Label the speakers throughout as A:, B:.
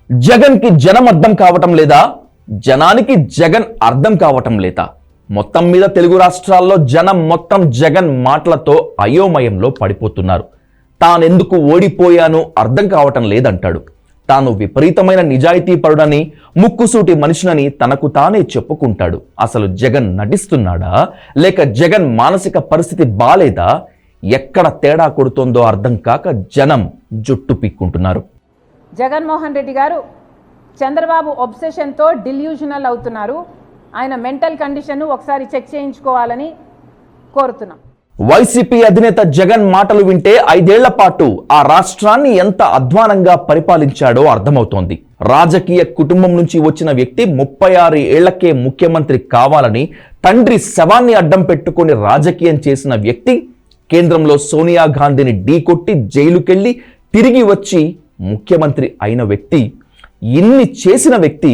A: జగన్కి జనం అర్థం కావటం లేదా? జనానికి జగన్ అర్థం కావటం లేదా? మొత్తం మీద తెలుగు రాష్ట్రాల్లో జనం మొత్తం జగన్ మాటలతో అయోమయంలో పడిపోతున్నారు. తానెందుకు ఓడిపోయాను అర్థం కావటం లేదంటాడు. తాను విపరీతమైన నిజాయితీపరుడని, ముక్కుసూటి మనిషినని తనకు తానే చెప్పుకుంటాడు. అసలు జగన్ నటిస్తున్నాడా, లేక జగన్ మానసిక పరిస్థితి బాలేదా? ఎక్కడ తేడా కొడుతోందో అర్థం కాక జనం జుట్టు పీక్కుంటున్నారు.
B: జగన్మోహన్ రెడ్డి గారు చంద్రబాబు ఒబ్సెషన్తో డిల్యూషనల్ అవుతున్నారు. ఆయన మెంటల్ కండిషన్ ఒకసారి చెక్ చేయించుకోవాలని కోరుతున్నాం.
A: వైసీపీ అధినేత జగన్ మాటలు వింటే 5 ఏళ్ల పాటు ఆ రాష్ట్రాన్ని ఎంత అధ్వానంగా పరిపాలించాడో అర్థమవుతోంది. రాజకీయ కుటుంబం నుంచి వచ్చిన వ్యక్తి 36 ఏళ్లకే ముఖ్యమంత్రి కావాలని తండ్రి శవాన్ని అడ్డం పెట్టుకుని రాజకీయం చేసిన వ్యక్తి, కేంద్రంలో సోనియా గాంధీని ఢీకొట్టి జైలుకెళ్లి తిరిగి వచ్చి ముఖ్యమంత్రి అయిన వ్యక్తి, ఇన్ని చేసిన వ్యక్తి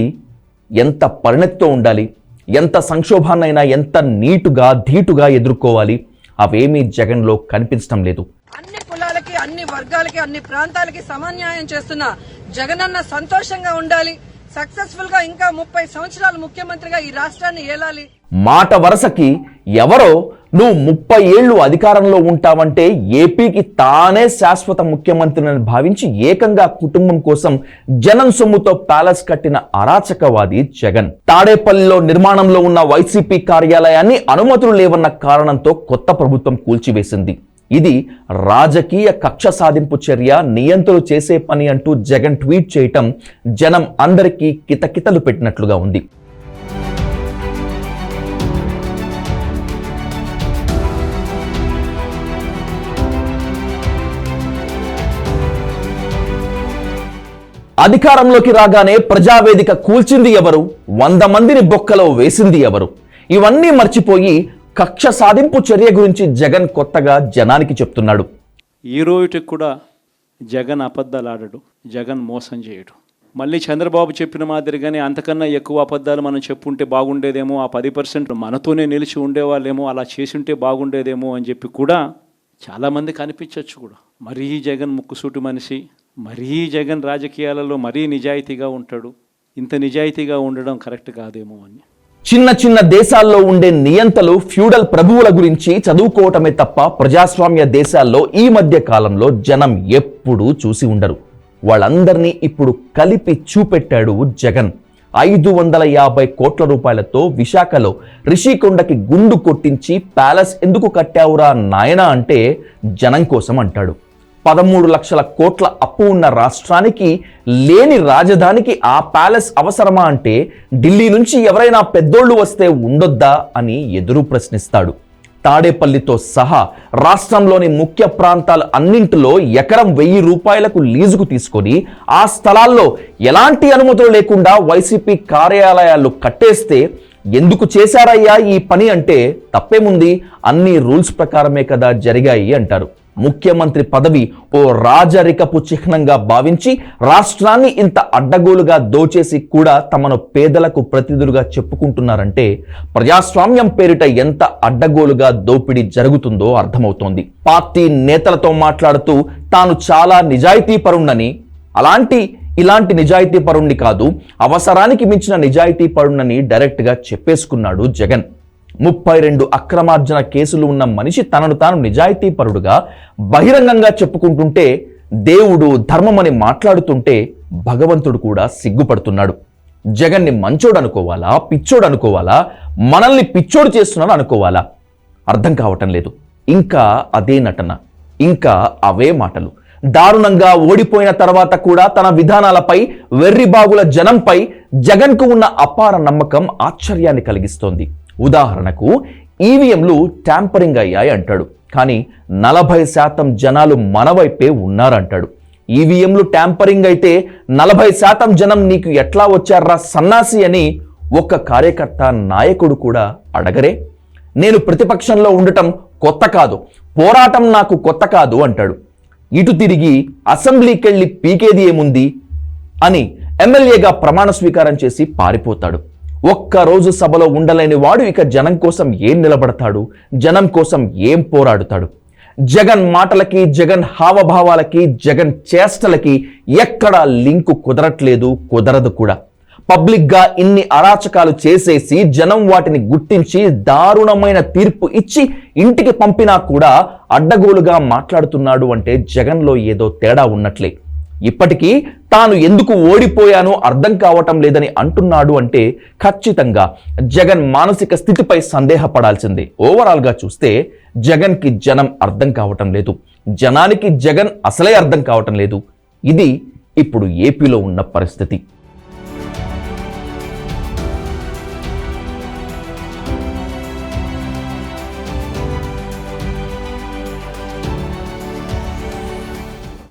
A: ఎంత పరిణతితో ఉండాలి? ఎంత సంక్షోభాన్నైనా ఎంత నీటుగా ధీటుగా ఎదుర్కోవాలి? అవేమీ జగన్లో కనిపించడం లేదు.
C: అన్ని కులాలకి, అన్ని వర్గాలకి, అన్ని ప్రాంతాలకి సమన్యాయం చేస్తున్న జగనన్న సంతోషంగా ఉండాలి. సక్సెస్ఫుల్ గా ఇంకా 30 సంవత్సరాలు ముఖ్యమంత్రిగా ఈ రాష్ట్రాన్ని ఏలాలి.
A: మాట వరసకి ఎవరో నువ్వు 30 ఏళ్లు అధికారంలో ఉంటావంటే ఏపీకి తానే శాశ్వత ముఖ్యమంత్రిని భావించి ఏకంగా కుటుంబం కోసం జనం సొమ్ముతో ప్యాలెస్ కట్టిన అరాచకవాది జగన్. తాడేపల్లిలో నిర్మాణంలో ఉన్న వైసీపీ కార్యాలయాన్ని అనుమతులు లేవన్న కారణంతో కొత్త ప్రభుత్వం కూల్చివేసింది. ఇది రాజకీయ కక్ష సాధింపు చర్య, నియంత్రణలు చేసే పని అంటూ జగన్ ట్వీట్ చేయటం జనం అందరికీ కితకితలు పెట్టినట్లుగా ఉంది. అధికారంలోకి రాగానే ప్రజావేదిక కూల్చింది ఎవరు? 100 మందిని బొక్కలో వేసింది ఎవరు? ఇవన్నీ మర్చిపోయి కక్ష సాధింపు చర్య గురించి జగన్ కొత్తగా జనానికి చెప్తున్నాడు.
D: ఈ రోజుకి కూడా జగన్ అబద్ధాలు ఆడడు, జగన్ మోసం చేయడు. మళ్ళీ చంద్రబాబు చెప్పిన మాదిరిగానే అంతకన్నా ఎక్కువ అబద్ధాలు మనం చెప్పుంటే బాగుండేదేమో, ఆ 10% మనతోనే నిలిచి ఉండేవాళ్ళేమో, అలా చేసుంటే బాగుండేదేమో అని చెప్పి కూడా చాలామంది కనిపించవచ్చు కూడా. మరీ జగన్ ముక్కుసూటి మనిషి, మరీ జగన్ రాజకీయాలలో మరీ నిజాయితీగా ఉంటాడు, ఇంత నిజాయితీగా ఉండడం కరెక్ట్ కాదేమో అని.
A: చిన్న చిన్న దేశాల్లో ఉండే నియంతలు, ఫ్యూడల్ ప్రభువుల గురించి చదువుకోవటమే తప్ప ప్రజాస్వామ్య దేశాల్లో ఈ మధ్య కాలంలో జనం ఎప్పుడూ చూసి ఉండరు. వాళ్ళందరినీ ఇప్పుడు కలిపి చూపెట్టాడు జగన్. 550 కోట్ల రూపాయలతో విశాఖలో రిషికొండకి గుండు కొట్టించి ప్యాలెస్ ఎందుకు కట్టావురా నాయనా అంటే జనం కోసం అంటాడు. 13 లక్షల కోట్ల అప్పు ఉన్న రాష్ట్రానికి లేని రాజధానికి ఆ ప్యాలెస్ అవసరమా అంటే ఢిల్లీ నుంచి ఎవరైనా పెద్దోళ్లు వస్తే ఉండొద్దా అని ఎదురు ప్రశ్నిస్తాడు. తాడేపల్లితో సహా రాష్ట్రంలోని ముఖ్య ప్రాంతాలు అన్నింటిలో ఎకరం 1000 రూపాయలకు లీజుకు తీసుకొని ఆ స్థలాల్లో ఎలాంటి అనుమతులు లేకుండా వైసీపీ కార్యాలయాలు కట్టేస్తే ఎందుకు చేశారయ్యా ఈ పని అంటే తప్పేముంది, అన్ని రూల్స్ ప్రకారమే కదా జరిగాయి అంటారు. ముఖ్యమంత్రి పదవి ఓ రాజరికపు చిహ్నంగా భావించి రాష్ట్రాన్ని ఇంత అడ్డగోలుగా దోచేసి కూడా తమను పేదలకు ప్రతినిధులుగా చెప్పుకుంటున్నారంటే ప్రజాస్వామ్యం పేరిట ఎంత అడ్డగోలుగా దోపిడీ జరుగుతుందో అర్థమవుతోంది. పార్టీ నేతలతో మాట్లాడుతూ తాను చాలా నిజాయితీపరుణ్ణని, ఇలాంటి నిజాయితీపరుణ్ణి కాదు, అవసరానికి మించిన నిజాయితీపరుణ్ణని డైరెక్ట్గా చెప్పేసుకున్నాడు జగన్. 32 అక్రమార్జన కేసులు ఉన్న మనిషి తనను తాను నిజాయితీపరుడుగా బహిరంగంగా చెప్పుకుంటుంటే, దేవుడు ధర్మమని మాట్లాడుతుంటే భగవంతుడు కూడా సిగ్గుపడుతున్నాడు. జగన్ని మంచోడు అనుకోవాలా, పిచ్చోడు అనుకోవాలా, మనల్ని పిచ్చోడు చేస్తున్నాడు అనుకోవాలా అర్థం కావటం లేదు. ఇంకా అదే నటన, ఇంకా అవే మాటలు. దారుణంగా ఓడిపోయిన తర్వాత కూడా తన విధానాలపై వెర్రిబాగుల జనంపై జగన్కు ఉన్న అపార నమ్మకం ఆశ్చర్యాన్ని కలిగిస్తోంది. ఉదాహరణకు ఈవీఎంలు ట్యాంపరింగ్ అయ్యాయి అంటాడు, కానీ 40% జనాలు మన వైపే ఉన్నారంటాడు. ఈవీఎంలు ట్యాంపరింగ్ అయితే 40% జనం నీకు ఎట్లా వచ్చారా సన్నాసి అని ఒక్క కార్యకర్త, నాయకుడు కూడా అడగరే. నేను ప్రతిపక్షంలో ఉండటం కొత్త కాదు, పోరాటం నాకు కొత్త కాదు అంటాడు. ఇటు తిరిగి అసెంబ్లీకెళ్ళి పీకేది ఏముంది అని ఎమ్మెల్యేగా ప్రమాణ స్వీకారం చేసి పారిపోతాడు. ఒక్కరోజు సభలో ఉండలేని వాడు ఇక జనం కోసం ఏం నిలబడతాడు, జనం కోసం ఏం పోరాడుతాడు? జగన్ మాటలకి, జగన్ హావభావాలకి, జగన్ చేష్టలకి ఎక్కడా లింకు కుదరట్లేదు, కుదరదు కూడా. పబ్లిక్గా ఇన్ని అరాచకాలు చేసేసి జనం వాటిని గుర్తించి దారుణమైన తీర్పు ఇచ్చి ఇంటికి పంపినా కూడా అడ్డగోలుగా మాట్లాడుతున్నాడు అంటే జగన్లో ఏదో తేడా ఉన్నట్లే. ఇప్పటికీ తాను ఎందుకు ఓడిపోయానో అర్థం కావటం లేదని అంటున్నాడు అంటే ఖచ్చితంగా జగన్ మానసిక స్థితిపై సందేహపడాల్సిందే. ఓవరాల్గా చూస్తే జగన్కి జనం అర్థం కావటం లేదు, జనానికి జగన్ అసలే అర్థం కావటం లేదు. ఇది ఇప్పుడు ఏపీలో ఉన్న పరిస్థితి.